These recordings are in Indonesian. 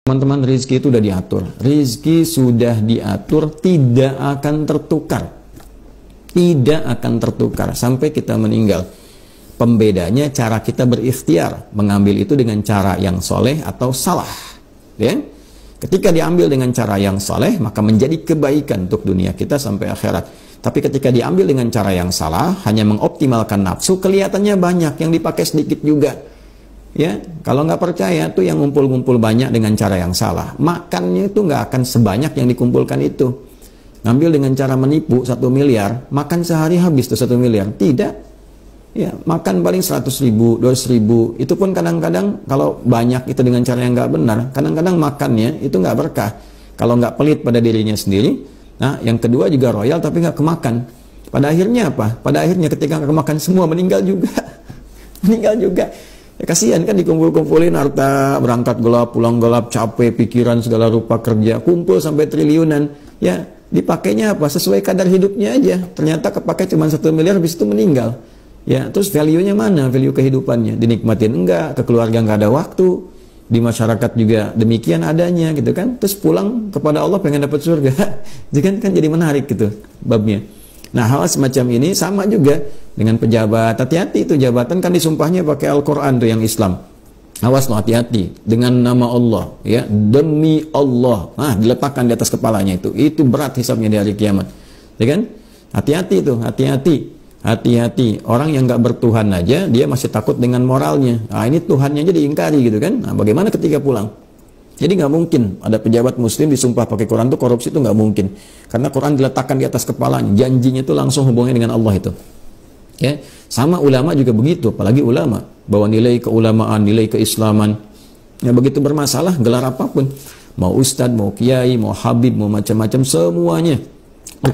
Teman-teman, rizki itu udah diatur. Rizki sudah diatur, tidak akan tertukar. Tidak akan tertukar sampai kita meninggal. Pembedanya cara kita berikhtiar, mengambil itu dengan cara yang soleh atau salah. Ya? Ketika diambil dengan cara yang soleh, maka menjadi kebaikan untuk dunia kita sampai akhirat. Tapi ketika diambil dengan cara yang salah, hanya mengoptimalkan nafsu, kelihatannya banyak, yang dipakai sedikit juga. Ya, kalau nggak percaya tuh yang ngumpul-ngumpul banyak dengan cara yang salah, makannya itu nggak akan sebanyak yang dikumpulkan itu. Ngambil dengan cara menipu 1 miliar, makan sehari habis tuh 1 miliar. Tidak. Ya, makan paling 100.000, 200.000. Itu pun kadang-kadang kalau banyak itu dengan cara yang nggak benar, kadang-kadang makannya itu nggak berkah. Kalau nggak pelit pada dirinya sendiri. Nah, yang kedua juga royal tapi nggak kemakan. Pada akhirnya apa? Pada akhirnya ketika nggak kemakan semua, meninggal juga. Meninggal juga. Ya, kasihan kan dikumpul-kumpulin harta, berangkat gelap, pulang gelap, capek, pikiran segala rupa kerja, kumpul sampai triliunan. Ya, dipakainya apa? Sesuai kadar hidupnya aja. Ternyata kepakai cuma 1 miliar, habis itu meninggal. Ya, terus value-nya mana? Value kehidupannya. Dinikmatin enggak? Ke keluarga enggak ada waktu. Di masyarakat juga demikian adanya gitu kan. Terus pulang kepada Allah pengen dapat surga. Jadi kan jadi menarik gitu babnya. Nah, hal semacam ini sama juga dengan pejabat. Hati-hati itu jabatan kan disumpahnya pakai Al-Quran tuh yang Islam. Awas lo, hati-hati dengan nama Allah, ya, demi Allah. Nah, diletakkan di atas kepalanya itu. Itu berat hisabnya di hari kiamat. Ya kan? Hati-hati itu, hati-hati. Hati-hati. Orang yang nggak bertuhan aja dia masih takut dengan moralnya. Nah, ini Tuhannya aja diingkari gitu kan. Nah, bagaimana ketika pulang? Jadi nggak mungkin ada pejabat muslim disumpah pakai Quran itu korupsi, itu nggak mungkin. Karena Quran diletakkan di atas kepalanya, janjinya itu langsung hubungannya dengan Allah itu. Ya, sama ulama juga begitu, apalagi ulama bahwa nilai keulamaan, nilai keislaman. Ya, begitu bermasalah gelar apapun, mau ustadz, mau kiai, mau habib, mau macam-macam, semuanya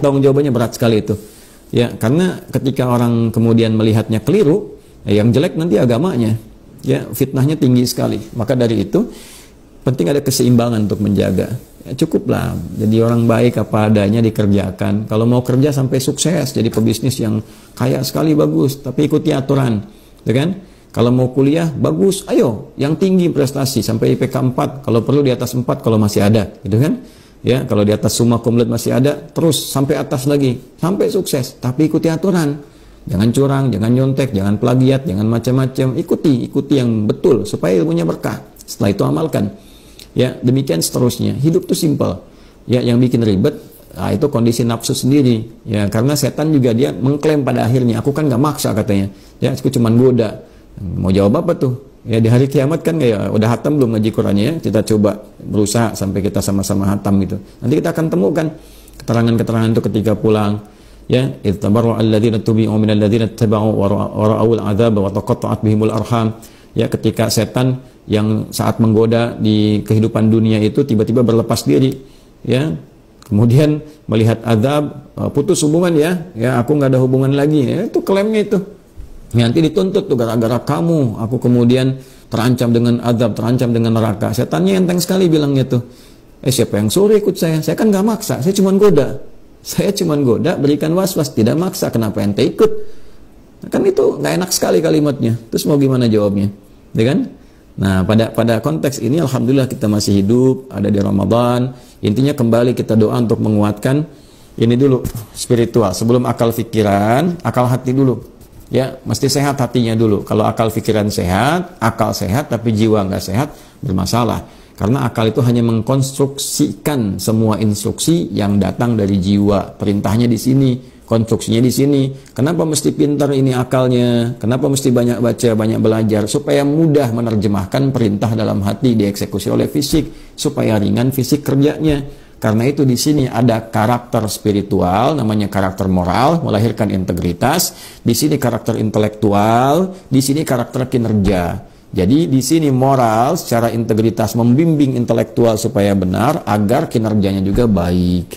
tanggung jawabannya berat sekali itu. Ya, karena ketika orang kemudian melihatnya keliru, yang jelek nanti agamanya. Ya, fitnahnya tinggi sekali. Maka dari itu penting ada keseimbangan untuk menjaga. Ya, cukuplah jadi orang baik apa adanya dikerjakan. Kalau mau kerja sampai sukses jadi pebisnis yang kaya sekali, bagus, tapi ikuti aturan, ya kan? Kalau mau kuliah bagus, ayo yang tinggi prestasi sampai IPK 4, kalau perlu di atas 4 kalau masih ada, gitu kan? Ya, kalau di atas summa cum laude masih ada, terus sampai atas lagi, sampai sukses, tapi ikuti aturan. Jangan curang, jangan nyontek, jangan plagiat, jangan macam-macam. Ikuti yang betul supaya ilmunya berkah. Setelah itu amalkan. Ya, demikian seterusnya. Hidup tuh simpel. Ya, yang bikin ribet, nah, itu kondisi nafsu sendiri. Ya, karena setan juga dia mengklaim pada akhirnya, aku kan nggak maksa katanya. Ya, aku cuma goda. Mau jawab apa tuh? Ya, di hari kiamat kan kayak udah hatam belum ngaji Qurannya ya? Kita coba berusaha sampai kita sama-sama hatam gitu. Nanti kita akan temukan keterangan-keterangan itu ketika pulang. Ya, ittabaru alladziina tubi'u minal ladziina ittaba'u wa ra'awul 'adzaba wa taqatta'at bihimul arham. Ya, ketika setan yang saat menggoda di kehidupan dunia itu tiba-tiba berlepas diri, ya, kemudian melihat azab, putus hubungan ya, aku nggak ada hubungan lagi, ya, itu klaimnya itu. Nanti dituntut tuh gara-gara kamu, aku kemudian terancam dengan azab, terancam dengan neraka. Setannya enteng sekali bilangnya tuh, siapa yang suruh ikut saya kan nggak maksa, saya cuma goda, berikan was-was, tidak maksa, kenapa ente ikut? Kan itu nggak enak sekali kalimatnya. Terus mau gimana jawabnya, ya kan? Nah, pada konteks ini alhamdulillah kita masih hidup, ada di Ramadan. Intinya kembali kita doa untuk menguatkan ini dulu, spiritual. Sebelum akal pikiran, akal hati dulu. Ya, mesti sehat hatinya dulu. Kalau akal pikiran sehat, akal sehat tapi jiwa nggak sehat, bermasalah. Karena akal itu hanya mengkonstruksikan semua instruksi yang datang dari jiwa. Perintahnya di sini, konstruksinya di sini. Kenapa mesti pintar ini akalnya? Kenapa mesti banyak baca, banyak belajar? Supaya mudah menerjemahkan perintah dalam hati dieksekusi oleh fisik, supaya ringan fisik kerjanya. Karena itu di sini ada karakter spiritual, namanya karakter moral, melahirkan integritas. Di sini karakter intelektual, di sini karakter kinerja. Jadi di sini moral secara integritas membimbing intelektual supaya benar agar kinerjanya juga baik.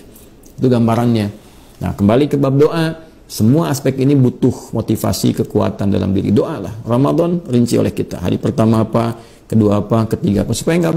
Itu gambarannya. Nah, kembali ke bab doa, semua aspek ini butuh motivasi, kekuatan dalam diri. Doa lah. Ramadan rinci oleh kita. Hari pertama apa, kedua apa, ketiga apa, supaya nggak